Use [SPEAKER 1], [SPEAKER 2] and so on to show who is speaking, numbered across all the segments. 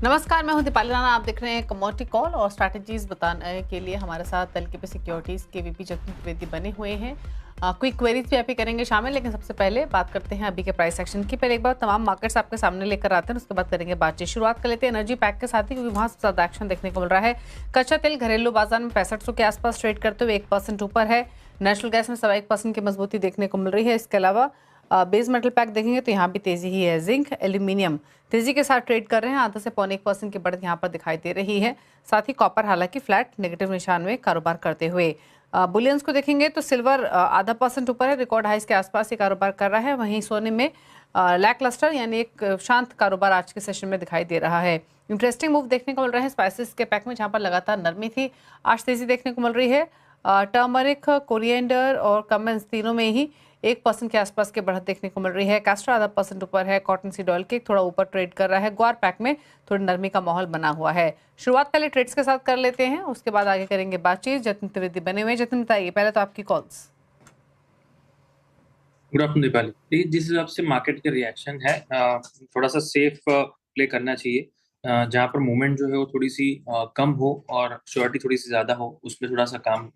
[SPEAKER 1] नमस्कार, मैं हूं दीपाली राणा। आप देख रहे हैं कमोडिटी कॉल और स्ट्रैटेजीज बताने के लिए हमारे साथ एलकेपी सिक्योरिटीज के वीपी जतिन द्विवेदी बने हुए हैं। क्विक क्वेरीज भी आप ही करेंगे शामिल, लेकिन सबसे पहले बात करते हैं अभी के प्राइस एक्शन की। पहले एक बार तमाम मार्केट्स आपके सामने लेकर आते हैं, उसके बाद करेंगे बातचीत। शुरुआत कर लेते हैं एनर्जी पैक के साथ ही, क्योंकि वहां सबसे ज्यादा एक्शन देखने को मिल रहा है। कच्चा तेल घरेलू बाजार में 6500 के आसपास ट्रेड करते हुए 1% ऊपर है। नेचुरल गैस में 1% की मजबूती देखने को मिल रही है। इसके अलावा बेस मेटल पैक देखेंगे तो यहाँ भी तेजी ही है। जिंक, एल्यूमिनियम तेजी के साथ ट्रेड कर रहे हैं, आधा से 0.25% की बढ़त यहाँ पर दिखाई दे रही है। साथ ही कॉपर हालांकि फ्लैट नेगेटिव निशान में कारोबार करते हुए। बुलियंस को देखेंगे तो सिल्वर आधा % ऊपर है, रिकॉर्ड हाइस के आसपास ही कारोबार कर रहा है। वहीं सोने में लैक लस्टर यानी एक शांत कारोबार आज के सेशन में दिखाई दे रहा है। इंटरेस्टिंग मूव देखने को मिल रहे हैं स्पाइसेस के पैक में, जहां पर लगातार नरमी थी, आज तेजी देखने को मिल रही है। टर्मरिक, कोरिएंडर और कमेंस तीनों में ही 1% के आसपास की बढ़त देखने को मिल रही है। कैस्ट्रा आधा % ऊपर है। कॉटन सीड ऑयल के थोड़ा ऊपर ट्रेड कर रहा है। ग्वार पैक में थोड़ी नरमी का माहौल बना हुआ है। शुरुआत पहले ट्रेड्स के साथ कर लेते हैं, उसके बाद आगे करेंगे बातचीत। जतिन त्रिवेदी बने हुए। जतिन बताइए पहले तो आपकी कॉल्स।
[SPEAKER 2] Good afternoon Deepali. देखिए, जिस हिसाब से मार्केट का रिएक्शन है, थोड़ा सा सेफ प्ले करना चाहिए। जहाँ पर मूवमेंट जो है वो थोड़ी सी कम हो और श्योरिटी थोड़ी सी ज्यादा हो, उसमें थोड़ा सा काम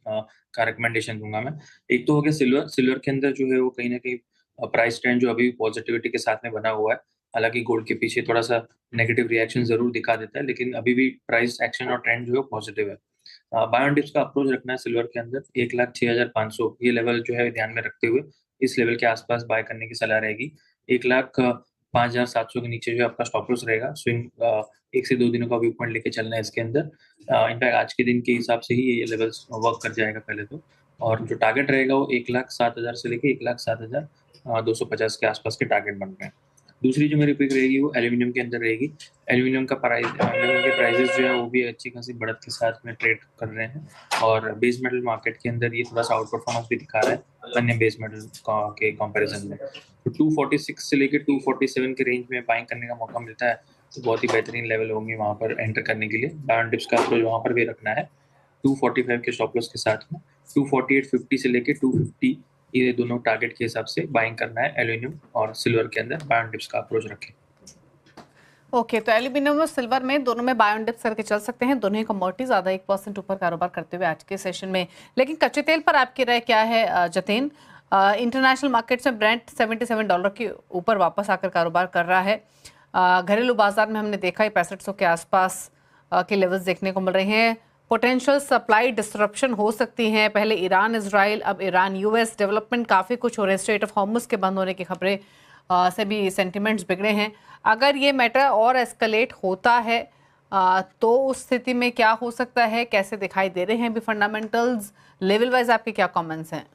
[SPEAKER 2] का रिकमेंडेशन दूंगा मैं। एक तो हो गया सिल्वर। सिल्वर के अंदर जो है वो कहीं ना कहीं प्राइस ट्रेंड जो अभी पॉजिटिविटी के साथ में बना हुआ है। हालांकि गोल्ड के पीछे थोड़ा सा नेगेटिव रिएक्शन जरूर दिखा देता है, लेकिन अभी भी प्राइस एक्शन और ट्रेंड जो है पॉजिटिव है। बाय ऑन डिप्स का अप्रोच रखना है सिल्वर के अंदर। 1,06,500 ये लेवल जो है ध्यान में रखते हुए इस लेवल के आसपास बाय करने की सलाह रहेगी। 1,05,700 के नीचे जो आपका स्टॉप लॉस रहेगा। स्विंग 1 से 2 दिनों का व्यू पॉइंट लेके चलना है इसके अंदर। इनफैक्ट आज के दिन के हिसाब से ही ये लेवल्स वर्क कर जाएगा पहले तो। और जो टारगेट रहेगा वो 1,07,000 से लेके 1,07,250 के आसपास के टारगेट बन रहे हैं। दूसरी जो मेरी पिक रहेगी वो एल्यूमिनियम के अंदर रहेगी। एल्यूमिनियम के प्राइसेस जो है वो भी अच्छी खासी बढ़त के साथ में ट्रेड कर रहे हैं। और बेस मेटल मार्केट के अंदर ये थोड़ा सा आउट परफॉर्मेंस भी दिखा रहा है अन्य बेस मेटल के कंपैरिजन में। तो 246 से लेके 247 के रेंज में बाइंग करने का मौका मिलता है तो बहुत ही बेहतरीन लेवल होंगे वहां पर एंटर करने के लिए। बाय ऑन डिप्स का अप्रोच वहां पर भी रखना है 245 के स्टॉप लॉस के साथ में। 248.50 से लेके 250 ये दोनों टारगेट के हिसाब से बाइंग करना है एल्यूमिनियम और सिल्वर के अंदर। बाय ऑन डिप्स का अप्रोच रखें।
[SPEAKER 1] ओके, तो एल्यूमिनियम और सिल्वर में दोनों में बाय ऑन डिप्स करके चल सकते हैं। दोनों ही कमोडिटीज आधा 1% ऊपर कारोबार करते हुए आज के सेशन में। लेकिन कच्चे तेल पर आपकी राय क्या है जतीन? इंटरनेशनल मार्केट्स में ब्रेंट $77 के ऊपर वापस आकर कारोबार कर रहा है। घरेलू बाजार में हमने देखा है 6500 के आसपास के लेवल्स देखने को मिल रहे हैं। पोटेंशियल सप्लाई डिस्ट्रप्शन हो सकती हैं। पहले ईरान इजराइल, अब ईरान यूएस, डेवलपमेंट काफ़ी कुछ हो रहे हैं। स्ट्रेट ऑफ हॉर्मुज के बंद होने की खबरें से भी सेंटिमेंट्स बिगड़े हैं। अगर ये मैटर और एस्केलेट होता है तो उस स्थिति में क्या हो सकता है, कैसे दिखाई दे रहे हैं अभी फंडामेंटल्स लेवल वाइज? आपके क्या कमेंट्स हैं?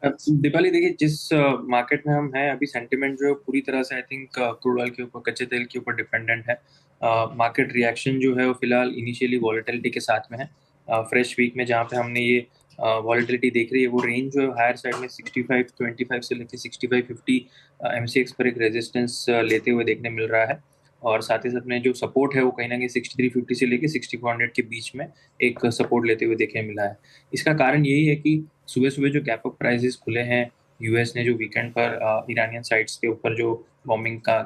[SPEAKER 2] दीपाली, देखिए, जिस मार्केट में हम हैं अभी, सेंटिमेंट जो है पूरी तरह से आई थिंक क्रूड ऑयल के ऊपर, कच्चे तेल के ऊपर डिपेंडेंट है। मार्केट रिएक्शन जो है वो फिलहाल इनिशियली वॉलेटिलिटी के साथ में है। फ्रेश वीक में जहाँ पे हमने ये वॉलेटिलिटी देख रही है, वो रेंज जो है हायर साइड में 65.25 से लेकर 65.50 एमसीएक्स पर एक रेजिस्टेंस लेते हुए देखने मिल रहा है। और साथ ही साथ में जो सपोर्ट है वो कहीं ना कहीं 6350 से लेकर 6400 के बीच में एक सपोर्ट लेते हुए देखने मिला है। इसका कारण यही है कि सुबह सुबह जो गैप अप प्राइसेस खुले हैं, यूएस ने जो वीकेंड पर ईरानियन साइट्स के ऊपर जो बॉम्बिंग का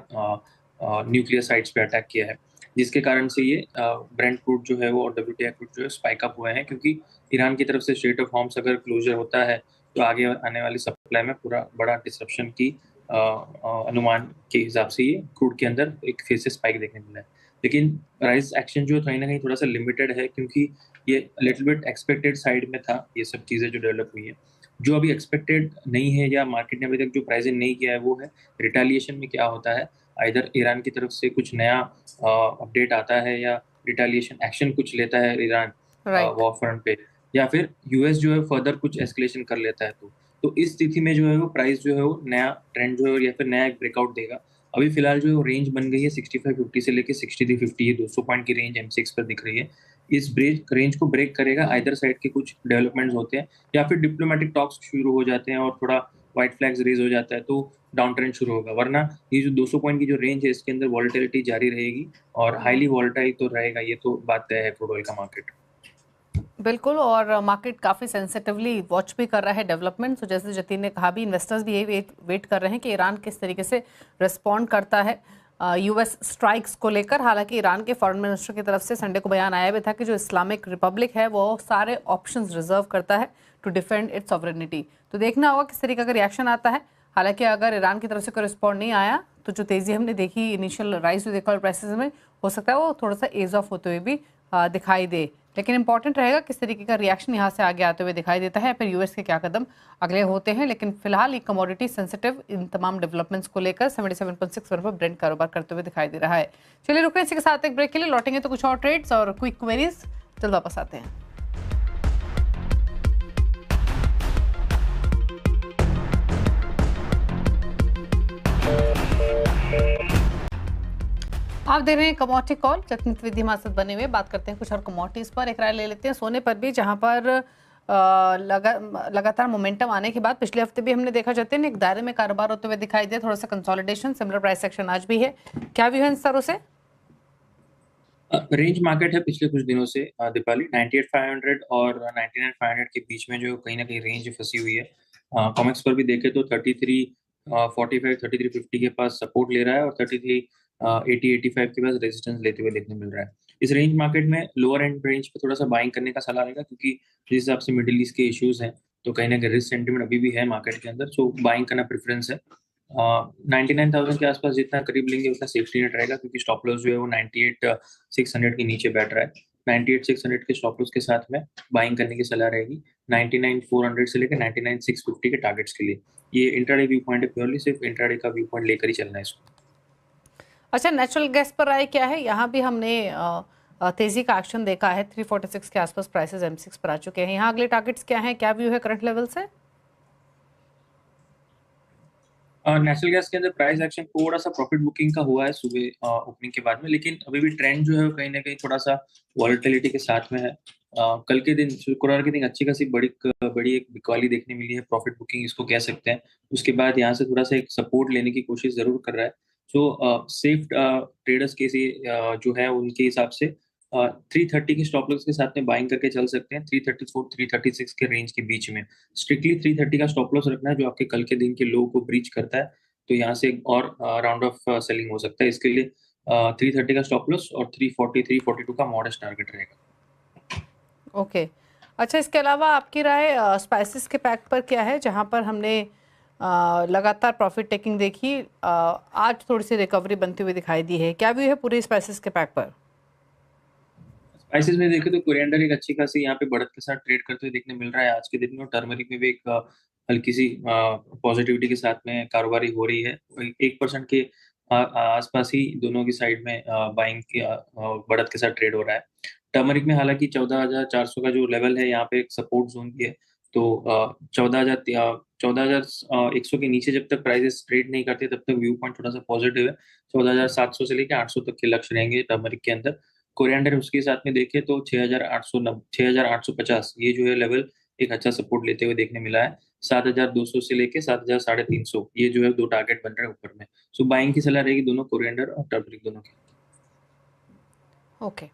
[SPEAKER 2] न्यूक्लियर साइट्स पे अटैक किया है, जिसके कारण से ये ब्रेंट क्रूड जो है वो और डब्ल्यूटीआई क्रूड जो है स्पाइक अप हुए हैं। क्योंकि ईरान की तरफ से स्ट्रेट ऑफ हॉर्मुज अगर क्लोजर होता है तो आगे आने वाली सप्लाई में पूरा बड़ा डिसरप्शन की अनुमान के हिसाब से ये क्रूड के अंदर एक फिर से स्पाइक देखने मिला है। लेकिन प्राइस एक्शन जो कहीं ना कहीं थोड़ा सा लिमिटेड है, क्योंकि ये लिटिल बिट एक्सपेक्टेड साइड में था। ये सब चीज़ें जो डेवलप हुई है, जो अभी एक्सपेक्टेड नहीं है या मार्केट ने अभी तक जो प्राइसिंग नहीं किया है, वो है रिटेलिएशन में क्या होता है। इधर ईरान की तरफ से कुछ नया अपडेट आता है या रिटेलिएशन एक्शन कुछ लेता है ईरान
[SPEAKER 1] राइट।
[SPEAKER 2] वॉर फ्रंट पे, या फिर यूएस जो है फर्दर कुछ एस्केलेशन कर लेता है। तो इस स्थिति में जो है वो प्राइस जो है वो नया ट्रेंड जो है या फिर नया एक ब्रेकआउट देगा। अभी फिलहाल जो है रेंज बन गई है 6550 से लेके 6350, ये 200 पॉइंट की रेंज एमसीएक्स पर दिख रही है। इस ब्रेक रेंज को ब्रेक करेगा, आइदर साइड के कुछ डेवलपमेंट्स होते हैं या फिर डिप्लोमेटिक टॉक्स शुरू हो जाते हैं और थोड़ा व्हाइट फ्लैग्स रेज हो जाता है तो डाउन ट्रेंड शुरू होगा। वरना ये जो 200 पॉइंट की जो रेंज है, इसके अंदर वॉलेटिलिटी जारी रहेगी और हाईली वॉलेटाइल तो रहेगा, ये तो बात तय है क्रूड ऑयल का मार्केट।
[SPEAKER 1] बिल्कुल, और मार्केट काफ़ी सेंसिटिवली वॉच भी कर रहा है डेवलपमेंट। तो जैसे जतीन ने कहा, भी इन्वेस्टर्स भी यही वेट कर रहे हैं कि ईरान किस तरीके से रिस्पॉन्ड करता है। यूएस स्ट्राइक्स को लेकर। हालांकि ईरान के फॉरेन मिनिस्टर की तरफ से संडे को बयान आया भी था कि जो इस्लामिक रिपब्लिक है वो सारे ऑप्शंस रिजर्व करता है टू डिफेंड इट्स सॉवरेनिटी। तो देखना होगा किस तरीके का रिएक्शन आता है। हालांकि अगर ईरान की तरफ से कोई रिस्पॉन्ड नहीं आया तो जो तेज़ी हमने देखी इनिशियल राइज हुई देखा प्राइसेस में, हो सकता है वो थोड़ा सा एज ऑफ होते हुए भी दिखाई दे। लेकिन इंपॉर्टेंट रहेगा किस तरीके का रिएक्शन यहाँ से आगे आते हुए दिखाई देता है, फिर यूएस के क्या कदम अगले होते हैं। लेकिन फिलहाल ये कमोडिटी सेंसिटिव इन तमाम डेवलपमेंट्स को लेकर 77.6 पर ब्रेंट कारोबार करते हुए दिखाई दे रहा है। चलिए रुकें इसी के साथ एक ब्रेक के लिए, लौटेंगे तो कुछ और ट्रेड्स और क्विक क्वेरीज जल्द वापस आते हैं। आप देख रहे हैं कमोडिटी कॉल, जतन विधि हमारे साथ बने हुए। बात करते हैं कुछ और कमोडिटीज पर, एक राय ले लेते हैं सोने पर भी, जहां पर लगातार मोमेंटम आने के बाद पिछले हफ्ते भी हमने देखा जाते हैं एक दायरे में कारोबार होते हुए दिखाई दिया, थोड़ा सा कंसोलिडेशन, सिमिलर प्राइस एक्शन आज भी है। क्या व्यू है इन स्तरों से?
[SPEAKER 2] रेंज मार्केट है पिछले कुछ दिनों से दीपाली 98,500 और 99,500 के बीच में जो कहीं ना कहीं रेंज फंसी हुई है। कॉमेक्स पर भी देखे तो 3345 3350 के पास सपोर्ट ले रहा है और 3380 85 के पास रेजिस्टेंस लेते हुए देखने मिल रहा है। इस रेंज मार्केट में लोअर एंड रेंज पे थोड़ा सा बाइंग करने का सलाह रहेगा, क्योंकि जिस हिसाब से मिडिल ईस्ट के इश्यूज हैं तो कहीं ना कहीं रिस्क सेंटिमेंट अभी भी है मार्केट के अंदर, सो बाइंग करना प्रेफरेंस है। 99,000 के आसपास जितना करीब लेंगे उतना सेफ्टी नेट रहेगा, क्योंकि स्टॉप लॉस जो है वो 98,600 के नीचे बैठ रहा है। 98,600 के स्टॉप लॉस के साथ में बाइंग करने की सलाह रहेगी 99,400 से लेकर 99,650 के टारगेट्स के लिए। ये इंट्राडे व्यू पॉइंट है, प्योरली सिर्फ इंट्राडे का व्यू पॉइंट लेकर ही चलना है इसको।
[SPEAKER 1] अच्छा, नेचुरल गैस पर राय क्या है? यहाँ भी हमने तेजी का एक्शन देखा है, 346 के आसपास प्राइसेस M6 पर आ चुके हैं। यहाँ अगले टारगेट्स क्या हैं, क्या व्यू है करंट लेवल से?
[SPEAKER 2] नेचुरल गैस के अंदर प्राइस एक्शन थोड़ा सा प्रॉफिट बुकिंग का हुआ है सुबह ओपनिंग के बाद में, लेकिन अभी भी ट्रेंड जो है वो कहीं ना कहीं थोड़ा सा वॉलेटिलिटी के साथ में है। कल के दिन शुक्रवार के दिन अच्छी खासी बड़ी एक बिकवाली देखने मिली है, प्रॉफिट बुकिंग इसको कह सकते हैं। उसके बाद यहाँ से थोड़ा सा एक सपोर्ट लेने की कोशिश जरूर कर रहा है। सो सेफ ट्रेडर्स के जो है उनके हिसाब से 330 के स्टॉप लॉस के साथ में बाइंग करके चल सकते हैं, 334 336 के रेंज के बीच में। स्ट्रिक्टली 330 का स्टॉप लॉस रखना है, जो आपके कल के दिन के लो को ब्रीच करता है तो यहाँ से एक और राउंड ऑफ सेलिंग हो सकता है। इसके लिए 330 का स्टॉप लॉस और 340 342 का मॉडेस्ट टारगेट रहेगा।
[SPEAKER 1] ओके अच्छा, इसके अलावा आपकी राय स्पाइसेस के पैक पर क्या है, जहाँ पर हमने लगातार प्रॉफिट टेकिंग देखी, आज थोड़ी सी रिकवरी बनती हुई दिखाई दी है। क्या व्यू है पूरे स्पाइसेस के पैक पर?
[SPEAKER 2] स्पाइसेस में देखें तो कोरिएंडर एक अच्छी खासी यहाँ पे बढ़त के साथ ट्रेड करते हुए देखने मिल रहा है आज के दिन में, और टर्मरिक में भी एक हल्की सी पॉजिटिविटी के साथ में कारोबारी हो रही है। 1% के आसपास ही दोनों की साइड में बाइंग की बढ़त के साथ ट्रेड हो रहा है। टर्मरिक में हालांकि 14,400 का जो लेवल है यहाँ पे एक सपोर्ट जोन भी है, तो 14,100 के नीचे जब तक प्राइसेस ट्रेड नहीं करते तब तक व्यू पॉइंट थोड़ा सा पॉजिटिव है। 14,700 से लेकर 800 तक के लक्ष्य रहेंगे टर्मरिक के अंदर। कोरिएंडर उसके साथ में देखें तो 6,850 ये जो है लेवल एक अच्छा सपोर्ट लेते हुए देखने मिला है। 7,200 से लेके 7,350 ये जो है दो टारगेट बन रहे हैं ऊपर में। सो बाइंग की सलाह रहेगी दोनों कोरिएंडर और टर्मरिक दोनों की।
[SPEAKER 1] ओके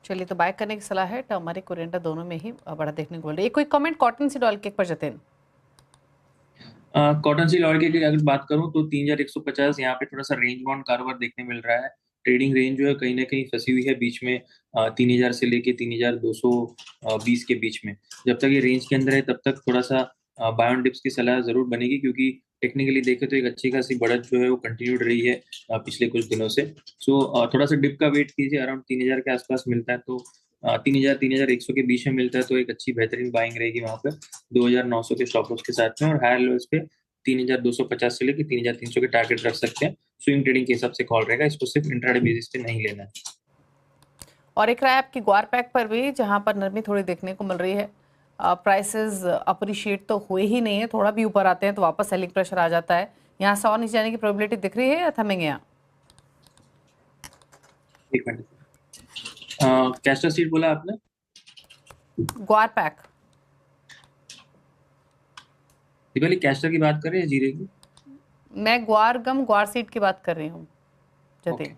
[SPEAKER 1] चलिए, तो बाय करने की सलाह है टर्मरिक कोरिएंडर दोनों में ही बड़ा देखने को मिल रहा है। कोई comment cotton seed oil cake पर जतिन?
[SPEAKER 2] कॉटन सीड ऑयल की अगर बात करूं तो 3,150 यहाँ पे थोड़ा सा रेंज बाउंड कारोबार देखने मिल रहा है। ट्रेडिंग रेंज जो है कहीं ना कहीं फंसी हुई है बीच में 3,000 से लेके 3,220 के बीच में। जब तक ये रेंज के अंदर है तब तक थोड़ा सा बाय ऑन डिप्स की सलाह जरूर बनेगी, क्योंकि टेक्निकली देखें तो एक अच्छी खासी बढ़त जो है वो कंटिन्यूड रही है पिछले कुछ दिनों से। सो थोड़ा सा डिप का वेट कीजिए, अराउंड 3,000 के आसपास मिलता है तो 3,000 3,100 के बीच में मिलता है तो एक अच्छी बेहतरीन बाइंग रहेगी वहां पर 2,900 के स्टॉप लॉस के साथ में, और हायर लेवल्स पे 3,250 से लेकर 3,300 के टारगेट रख सकते हैं। स्विंग ट्रेडिंग के हिसाब से कॉल रहेगा, इसको सिर्फ इंट्राडे बेसिस पे नहीं लेना है।
[SPEAKER 1] और एक राय आपकी ग्वार पैक पर भी, जहां पर नरमी थोड़ी देखने को मिल रही है। प्राइसेस अप्रिशिएट तो हुए ही नहीं है, थोड़ा भी ऊपर आते हैं तो वापस सेलिंग प्रेशर आ जाता है। यहाँ से और नीचे जाने की प्रोबेबिलिटी दिख रही है या थमेंगे यहाँ?
[SPEAKER 2] एक मिनट, कैस्टर सीड बोला आपने?
[SPEAKER 1] ग्वार पैक।
[SPEAKER 2] दीपाली कैस्टर की बात कर रहे हैं जीरे की?
[SPEAKER 1] मैं ग्वार सीड की बात कर रही हूँ जतिन।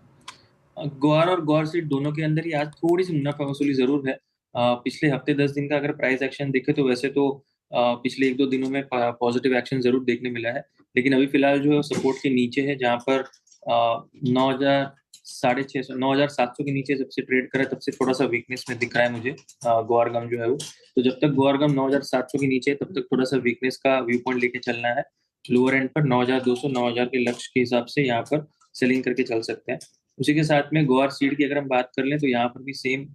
[SPEAKER 2] ग्वार और ग्वार सीड दोनों के अंदर ही आज थोड़ी सी मुनाफा वसूली जरूर है। पिछले हफ्ते 10 दिन का अगर प्राइस एक्शन देखे तो वैसे तो पिछले 1-2 दिनों में पॉजिटिव एक्शन जरूर देखने मिला है, लेकिन अभी फिलहाल जो है सपोर्ट के नीचे है, जहां पर 9,600 9,700 के नीचे जब से ट्रेड करा तब से थोड़ा सा वीकनेस में दिख रहा है मुझे गोअर गम जो है वो। तो जब तक गोअर गम 9,700 के नीचे है तब तक थोड़ा सा वीकनेस का व्यू पॉइंट लेके चलना है। लोअर एंड पर 9,200 9,000 के लक्ष्य के हिसाब से यहाँ पर सेलिंग करके चल सकते हैं। उसी के साथ में गोअर सीड की अगर हम बात कर लें तो यहाँ पर भी सेम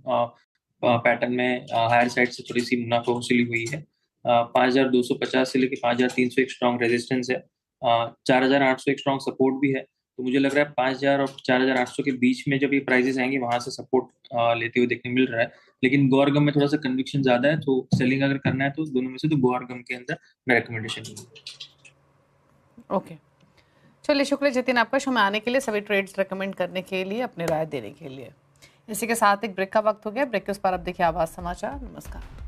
[SPEAKER 2] पैटर्न में हायर साइड से थोड़ी सी मुनाफा वसूली हुई है। 5,250 से लेके 5,300 एक स्ट्रॉन्ग रेजिस्टेंस है। 4,800 एक स्ट्रॉन्ग सपोर्ट भी है। तो मुझे लग रहा है 5,000 और 4,800 के बीच में जब ये प्राइसेस आएंगे वहां से सपोर्ट लेते हुए देखने मिल रहा है। लेकिन गोअर गम में थोड़ा सा कन्विक्शन ज्यादा है, तो सेलिंग अगर करना है तो दोनों में से तो गोअर गम के अंदर मैं रिकमेंडेशन दूंगा।
[SPEAKER 1] ओके, चलिए शुक्रिया जतिन आपका शो में आने के लिए, सभी ट्रेड्स रेकमेंड करने के लिए, अपनी राय देने के लिए। इसी के साथ एक ब्रेक का वक्त हो गया। ब्रेक के उस पर अब देखिए आवाज समाचार। नमस्कार।